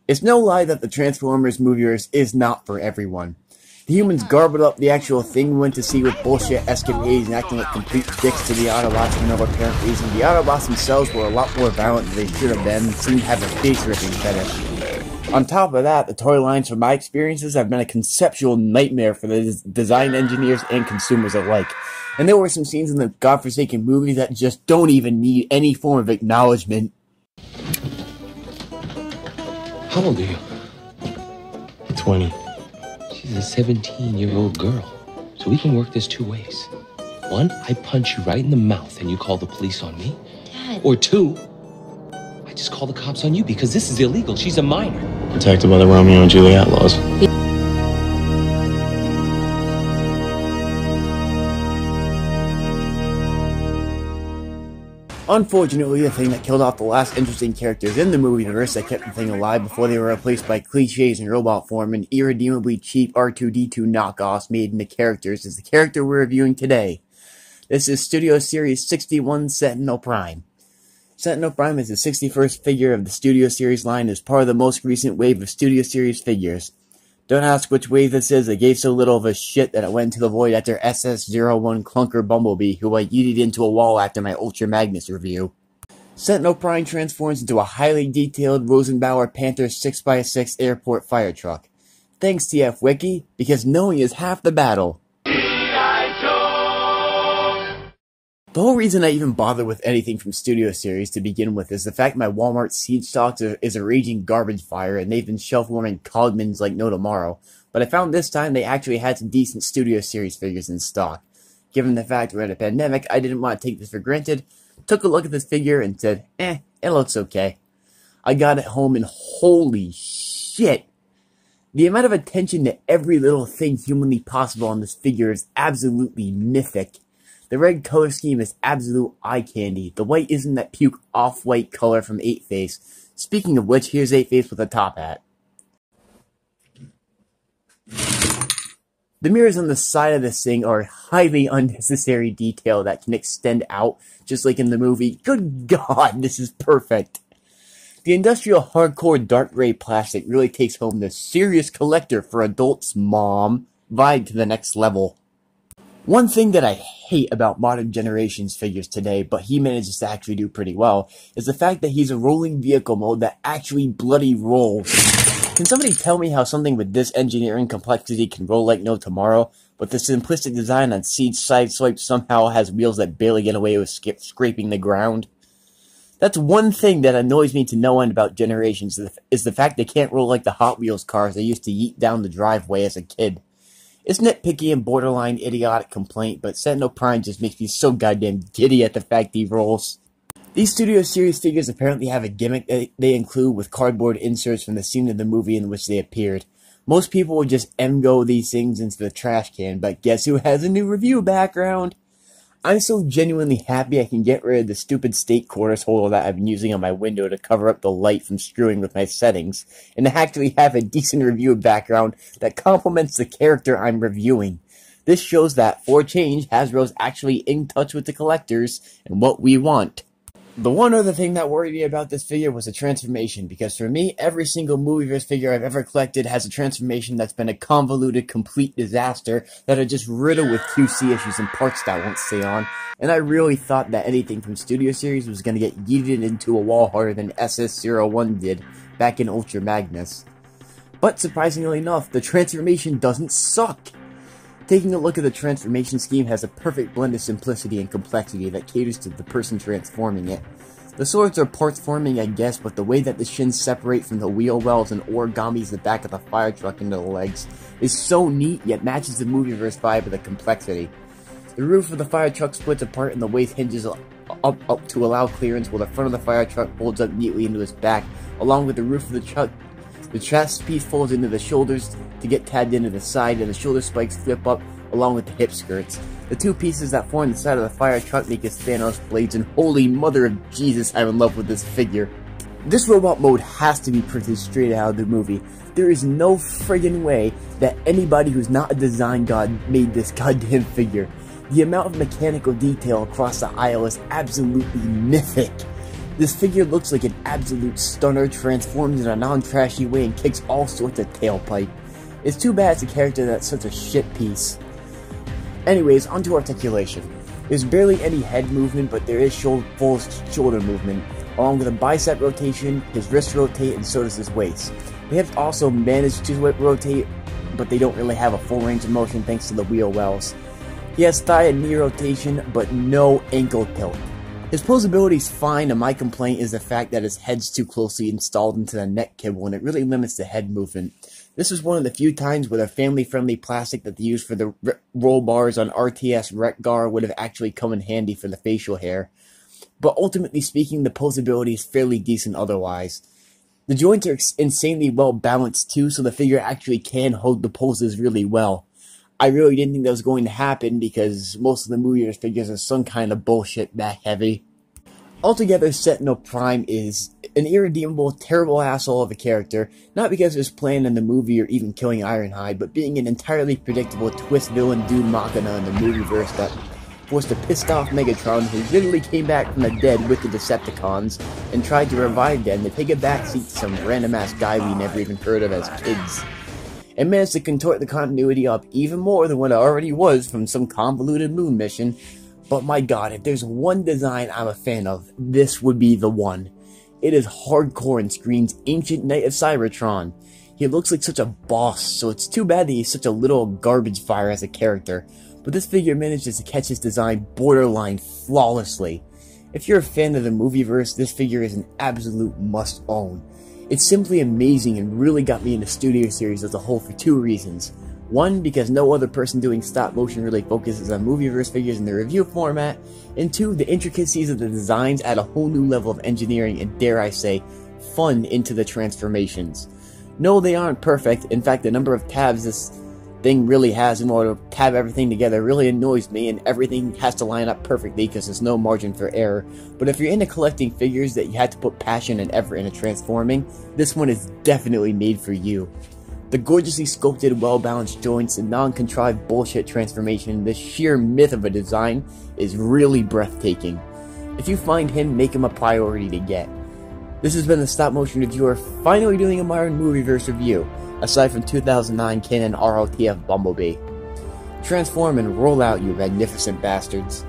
It's no lie that the Transformers movieverse is not for everyone. The humans garbled up the actual thing we went to see with bullshit escapades and acting like complete dicks to the Autobots for no apparent reason. The Autobots themselves were a lot more violent than they should have been and seemed to have a face-ripping fetish. On top of that, the toy lines from my experiences have been a conceptual nightmare for the design engineers and consumers alike. And there were some scenes in the godforsaken movie that just don't even need any form of acknowledgement. How old are you? 20. She's a 17-year-old girl. So we can work this two ways. One, I punch you right in the mouth and you call the police on me. Dad. Or two, I just call the cops on you because this is illegal. She's a minor. Protected by the Romeo and Juliet laws. Unfortunately, the thing that killed off the last interesting characters in the movieverse that kept the thing alive before they were replaced by cliches in robot form and irredeemably cheap R2-D2 knockoffs made into characters is the character we're reviewing today. This is Studio Series 61 Sentinel Prime. Sentinel Prime is the 61st figure of the Studio Series line as part of the most recent wave of Studio Series figures. Don't ask which wave this is, I gave so little of a shit that it went into the void after SS-01 Clunker Bumblebee, who I yeeted into a wall after my Ultra Magnus review. Sentinel Prime transforms into a highly detailed Rosenbauer Panther 6x6 airport fire truck. Thanks TF Wiki, because knowing is half the battle. The whole reason I even bother with anything from Studio Series to begin with is the fact my Walmart seed stock is a raging garbage fire and they've been shelf warming Cogmans like no tomorrow, but I found this time they actually had some decent Studio Series figures in stock. Given the fact we're in a pandemic, I didn't want to take this for granted, took a look at this figure and said, it looks okay. I got it home and holy shit! The amount of attention to every little thing humanly possible on this figure is absolutely mythic. The red color scheme is absolute eye candy. The white isn't that puke off-white color from 8-Face. Speaking of which, here's 8-Face with a top hat. The mirrors on the side of this thing are a highly unnecessary detail that can extend out, just like in the movie. Good God, this is perfect. The industrial hardcore dark gray plastic really takes home the serious collector for adults, mom, vibe to the next level. One thing that I hate about modern generations figures today, but he manages to actually do pretty well, is the fact that he's a rolling vehicle mode that actually bloody rolls. Can somebody tell me how something with this engineering complexity can roll like no tomorrow, but the simplistic design on Seed's side swipe somehow has wheels that barely get away with scraping the ground? That's one thing that annoys me to no end about generations, is the fact they can't roll like the Hot Wheels cars I used to yeet down the driveway as a kid. It's nitpicky and borderline idiotic complaint, but Sentinel Prime just makes me so goddamn giddy at the fact he rolls. These Studio Series figures apparently have a gimmick that they include with cardboard inserts from the scene of the movie in which they appeared. Most people would just emgo these things into the trash can, but guess who has a new review background? I'm so genuinely happy I can get rid of the stupid state quarters holder that I've been using on my window to cover up the light from screwing with my settings, and to actually have a decent review background that complements the character I'm reviewing. This shows that, for change, Hasbro's actually in touch with the collectors and what we want. The one other thing that worried me about this figure was the transformation, because for me, every single Movieverse figure I've ever collected has a transformation that's been a convoluted, complete disaster that are just riddled with QC issues and parts that won't stay on, and I really thought that anything from Studio Series was going to get yeeted into a wall harder than SS-01 did back in Ultra Magnus. But surprisingly enough, the transformation doesn't suck! Taking a look at the transformation scheme has a perfect blend of simplicity and complexity that caters to the person transforming it. The swords are parts forming, I guess, but the way that the shins separate from the wheel wells and origamis the back of the fire truck into the legs is so neat, yet matches the Movieverse vibe of the complexity. The roof of the fire truck splits apart and the waist hinges up to allow clearance, while the front of the fire truck folds up neatly into its back, along with the roof of the truck. The chest piece folds into the shoulders to get tabbed into the side, and the shoulder spikes flip up along with the hip skirts. The two pieces that form the side of the fire truck make its Thanos blades, and holy mother of Jesus, I'm in love with this figure. This robot mode has to be printed straight out of the movie. There is no friggin' way that anybody who's not a design god made this goddamn figure. The amount of mechanical detail across the aisle is absolutely mythic. This figure looks like an absolute stunner, transforms in a non-trashy way and kicks all sorts of tailpipe. It's too bad it's a character that's such a shit piece. Anyways, onto Articulation. There's barely any head movement, but there is full shoulder movement, along with a bicep rotation, his wrists rotate, and so does his waist. They have also managed to rotate, but they don't really have a full range of motion thanks to the wheel wells. He has thigh and knee rotation, but no ankle tilt. His posability is fine, and my complaint is the fact that his head's too closely installed into the neck kibble, and it really limits the head movement. This is one of the few times where the family-friendly plastic that they used for the roll bars on RTS Wreck-Gar would have actually come in handy for the facial hair. But ultimately speaking, the posability is fairly decent otherwise. The joints are insanely well balanced too, so the figure actually can hold the poses really well. I really didn't think that was going to happen because most of the movie figures are some kind of bullshit back heavy. Altogether, Sentinel Prime is an irredeemable, terrible asshole of a character, not because of his plan in the movie or even killing Ironhide, but being an entirely predictable twist villain dude machina in the movieverse that forced a pissed off Megatron who literally came back from the dead with the Decepticons and tried to revive them to take a backseat to some random ass guy we never even heard of as kids. And managed to contort the continuity up even more than what it already was from some convoluted moon mission. But my god, if there's one design I'm a fan of, this would be the one. It is hardcore and screams Ancient Knight of Cybertron. He looks like such a boss, so it's too bad that he's such a little garbage fire as a character. But this figure manages to catch his design borderline flawlessly. If you're a fan of the movieverse, this figure is an absolute must-own. It's simply amazing and really got me into Studio Series as a whole for two reasons. One, because no other person doing stop motion really focuses on movieverse figures in the review format, and two, the intricacies of the designs add a whole new level of engineering and, dare I say, fun into the transformations. No, they aren't perfect. In fact, the number of tabs this thing really has in order to tab everything together really annoys me, and everything has to line up perfectly because there's no margin for error. But if you're into collecting figures that you had to put passion and effort into transforming, this one is definitely made for you. The gorgeously sculpted, well-balanced joints and non-contrived bullshit transformation, this sheer myth of a design, is really breathtaking. If you find him, make him a priority to get. This has been the Stop Motion Reviewer, finally doing a modern movieverse review, aside from 2009 canon ROTF Bumblebee. Transform and roll out, you magnificent bastards.